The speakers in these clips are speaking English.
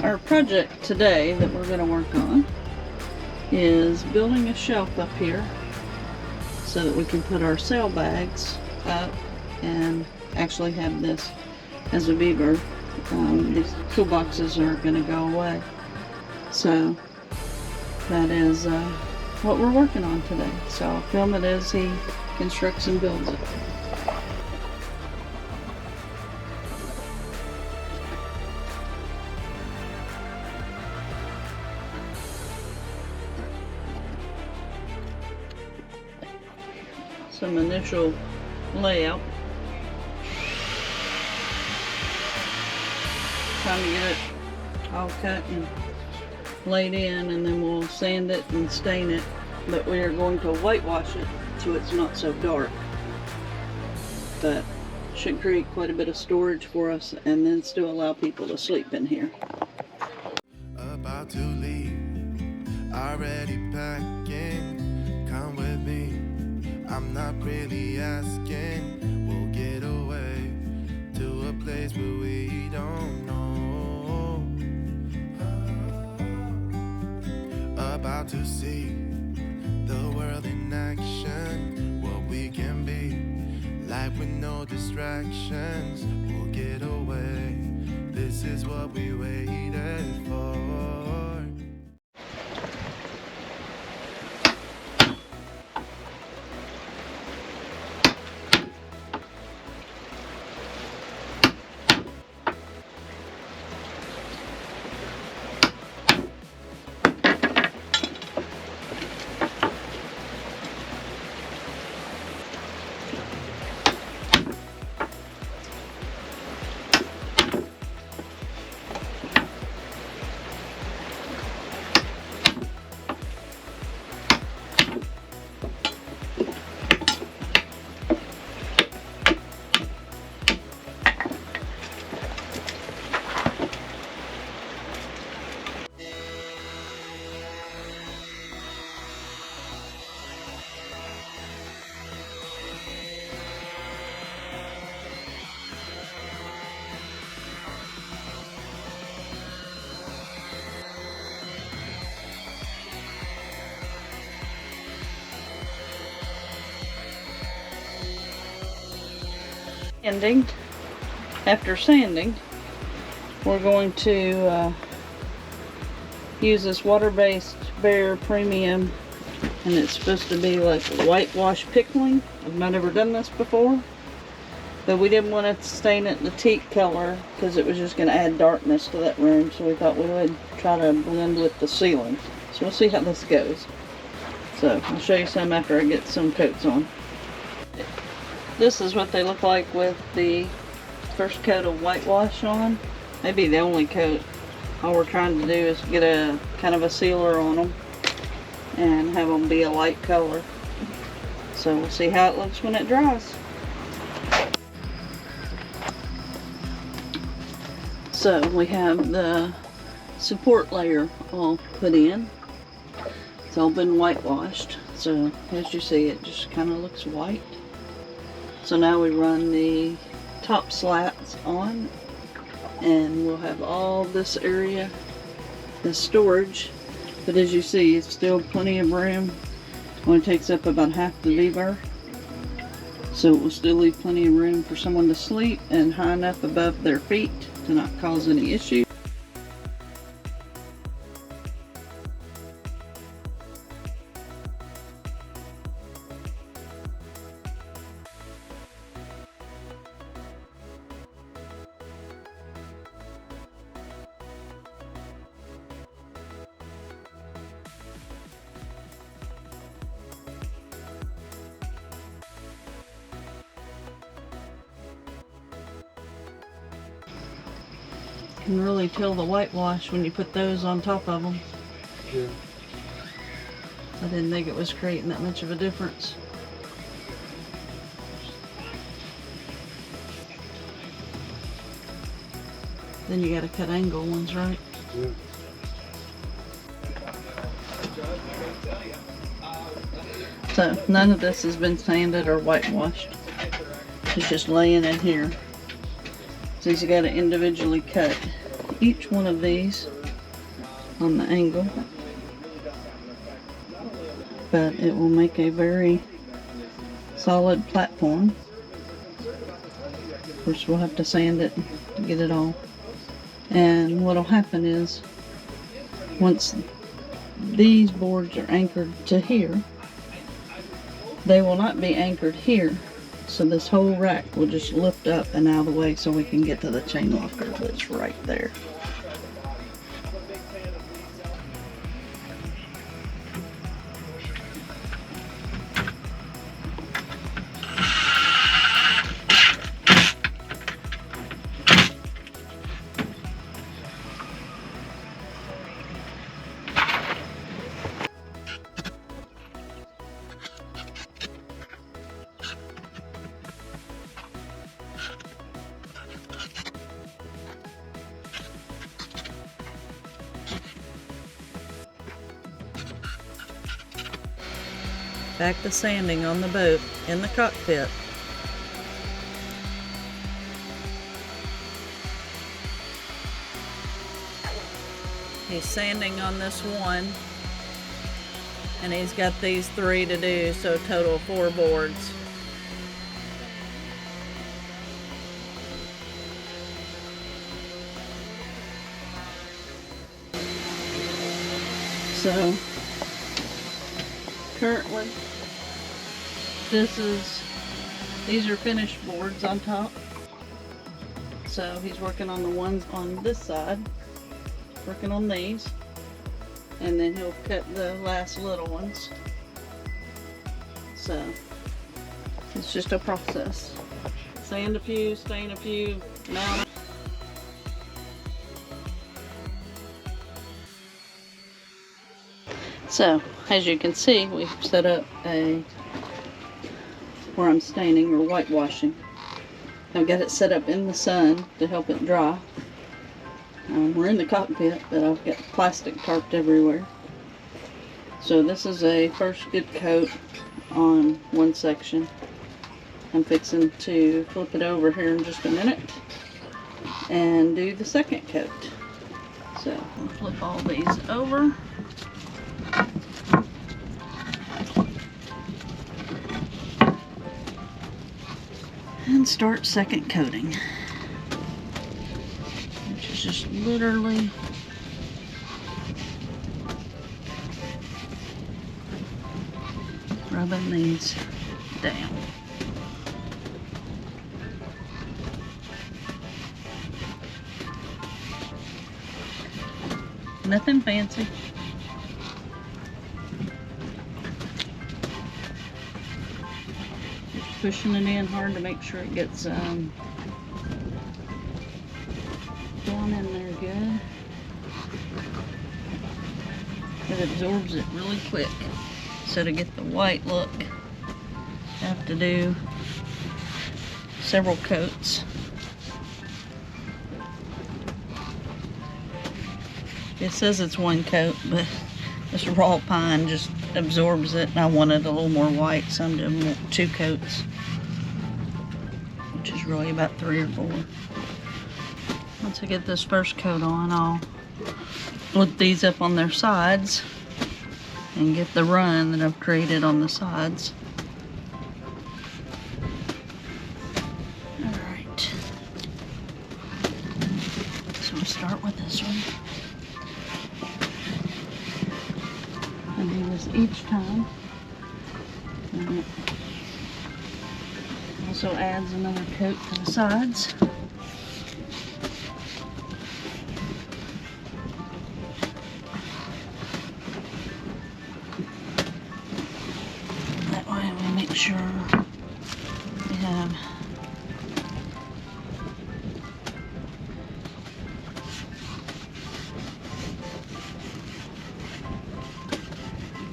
our project today that we're going to work on is building a shelf up here so that we can put our sail bags up and actually have this as a Vberth. These toolboxes are going to go away. So that is what we're working on today. So I'll film it as he constructs and builds it. Some initial layout. Trying to get it all cut and laid in, and then we'll sand it and stain it, but we are going to whitewash it so it's not so dark. But should create quite a bit of storage for us, and then still allow people to sleep in here. About to leave, already packing, come with me, I'm not really asking, we'll get away to a place where we don't know. About to see the world in action, what we can be, life with no distractions, we'll get away, this is what we waited for. After sanding, we're going to use this water-based Bear Premium, and it's supposed to be like whitewash pickling. I've not ever done this before, but we didn't want to stain it the teak color because it was just going to add darkness to that room, so we thought we would try to blend with the ceiling. So we'll see how this goes. So I'll show you some after I get some coats on. This is what they look like with the first coat of whitewash on. Maybe the only coat. All we're trying to do is get a kind of a sealer on them and have them be a light color. So we'll see how it looks when it dries. So we have the support layer all put in. It's all been whitewashed. So as you see, it just kind of looks white. So now we run the top slats on, and we'll have all this area as storage. But as you see, it's still plenty of room. It only takes up about half the Vberth. So it will still leave plenty of room for someone to sleep and high enough above their feet to not cause any issues. You can really tell the whitewash when you put those on top of them. Yeah. I didn't think it was creating that much of a difference. Then you gotta cut angle ones, right? Yeah. So none of this has been sanded or whitewashed. It's just laying in here. So you gotta individually cut each one of these on the angle, but it will make a very solid platform. Of course, we'll have to sand it to get it all. And what'll happen is, once these boards are anchored to here, they will not be anchored here. So this whole rack will just lift up and out of the way so we can get to the chain locker that's right there. Back to sanding on the boat in the cockpit. He's sanding on this one, and he's got these 3 to do, so a total of 4 boards. So currently, these are finished boards on top. So he's working on the ones on this side, working on these, and then he'll cut the last little ones. So it's just a process. Sand a few, stain a few, mount. So, as you can see, we've set up where I'm staining or whitewashing. I've got it set up in the sun to help it dry. We're in the cockpit, but I've got plastic tarped everywhere. So this is a first good coat on one section. I'm fixing to flip it over here in just a minute and do the second coat. So we'll flip all these over. And start second coating, which is just literally rubbing these down. Nothing fancy. Pushing it in hard to make sure it gets down in there good. It absorbs it really quick. So to get the white look, I have to do several coats. It says it's one coat, but this raw pine just absorbs it, and I wanted a little more white, so I'm doing 2 coats, which is really about 3 or 4. Once I get this first coat on, I'll flip these up on their sides and get the run that I've created on the sides. Alright, so we'll start with this one. I do this each time. And it also adds another coat to the sides. That way we make sure we have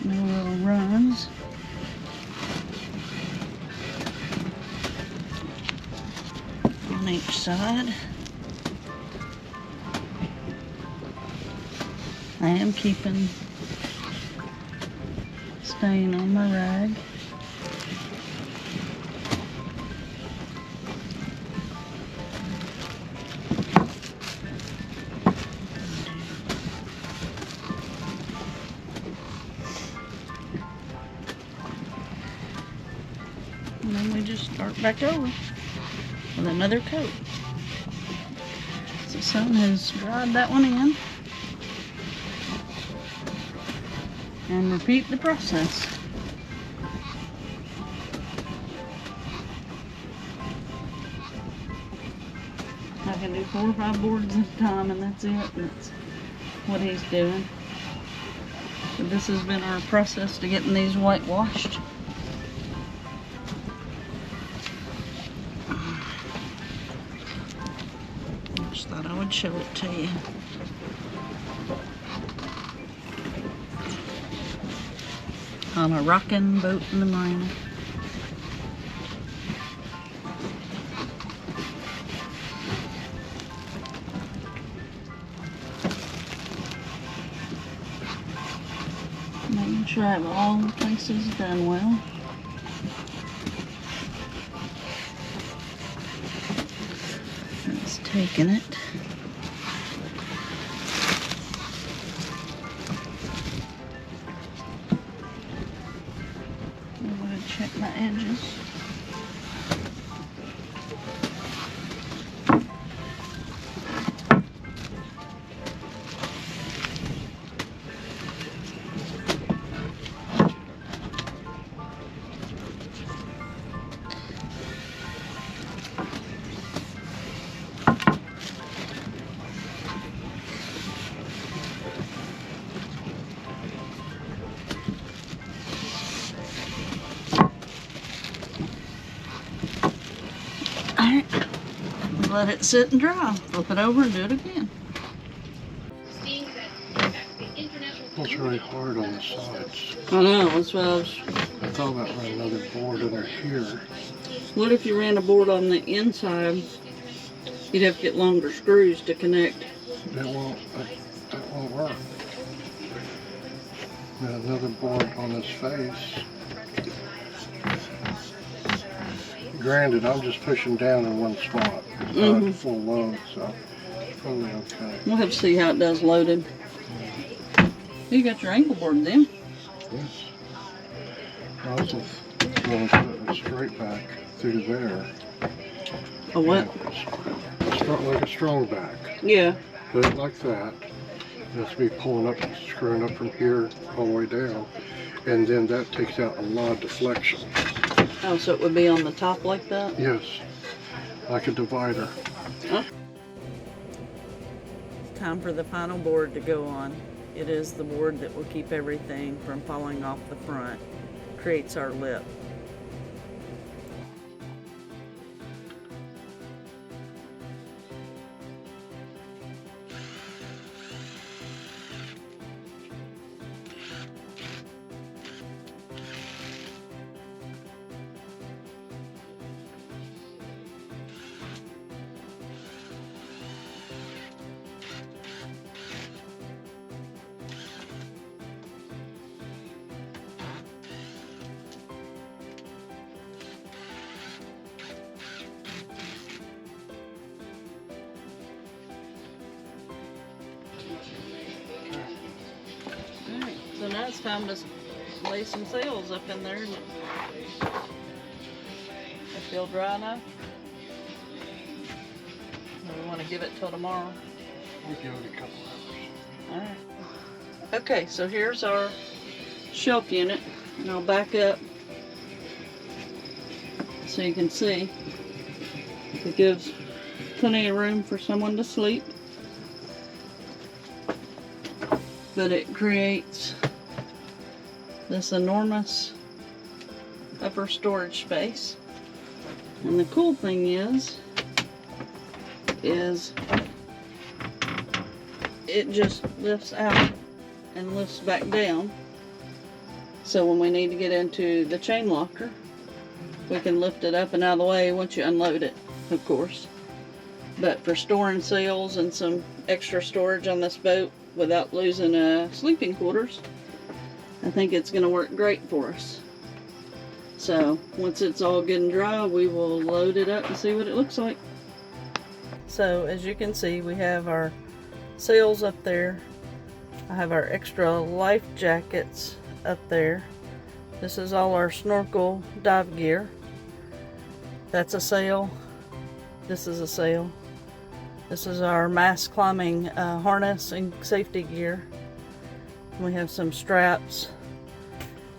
no little runs. On each side. I am keeping stain on my rag. start back over with another coat. So the sun has dried that one in. And repeat the process. I can do 4 or 5 boards at a time, and that's it. That's what he's doing. So this has been our process to getting these whitewashed. Just thought I would show it to you. On a rocking boat in the marina. Making sure I have all the places done well. Just taking it. I'm going to check my edges. Alright, let it sit and dry. Flip it over and do it again. It's really hard on the sides. I know, that's what I was... I thought about running another board under here. What if you ran a board on the inside? You'd have to get longer screws to connect. That won't work. Got another board on this face. Granted, I'm just pushing down in one spot. It's not full load, so it's probably okay. We'll have to see how it does loaded. You got your ankle board then. Yes. I also want to put a straight back through there. A what? Like a strong back. Yeah. Put it like that. It has to be pulling up, screwing up from here all the way down. And then that takes out a lot of deflection. Oh, so it would be on the top like that? Yes. Like a divider. Huh? Time for the final board to go on. It is the board that will keep everything from falling off the front. Creates our lip. Alright, so now it's time to lay some sails up in there. They feel dry enough? Or we want to give it till tomorrow? We'll give it a couple hours. Alright. Okay, so here's our shelf unit, and I'll back up so you can see. It gives plenty of room for someone to sleep, but it creates this enormous upper storage space. And the cool thing is it just lifts out and lifts back down. So when we need to get into the chain locker, we can lift it up and out of the way once you unload it, of course. But for storing sails and some extra storage on this boat without losing sleeping quarters, I think it's going to work great for us. So once it's all good and dry, we will load it up and see what it looks like. So as you can see, we have our sails up there. I have our extra life jackets up there. This is all our snorkel dive gear. That's a sail. This is a sail. This is our mast climbing harness and safety gear. We have some straps,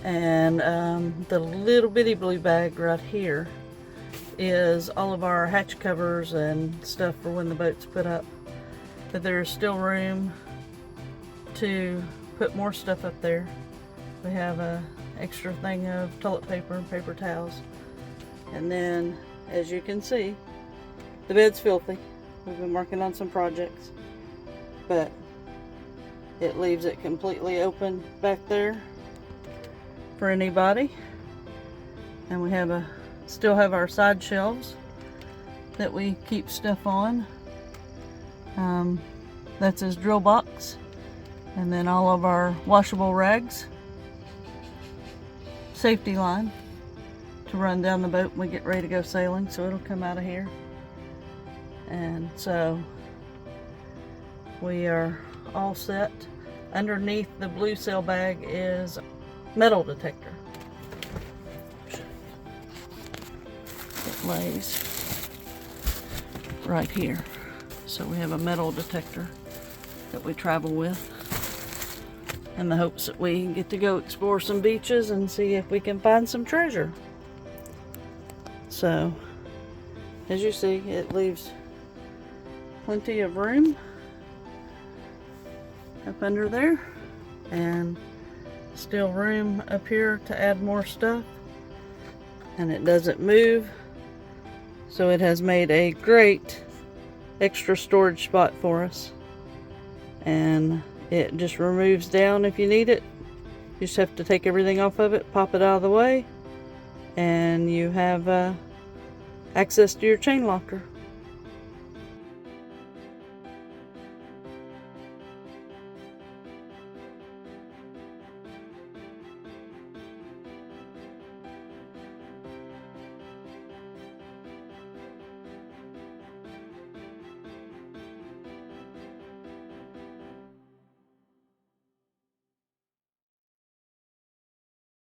and the little bitty blue bag right here is all of our hatch covers and stuff for when the boat's put up. But there's still room to put more stuff up there. We have a extra thing of toilet paper and paper towels. And then, as you can see, the bed's filthy. We've been working on some projects, but it leaves it completely open back there for anybody. And we have still have our side shelves that we keep stuff on. That's his drill box, and then all of our washable rags, safety line to run down the boat when we get ready to go sailing, so it'll come out of here. And so we are all set. Underneath the blue sail bag is metal detector. It lays right here. So we have a metal detector that we travel with in the hopes that we get to go explore some beaches and see if we can find some treasure. So, as you see, it leaves plenty of room up under there, and still room up here to add more stuff, and it doesn't move, so it has made a great extra storage spot for us. And it just removes down if you need it. You just have to take everything off of it, pop it out of the way, and you have access to your chain locker.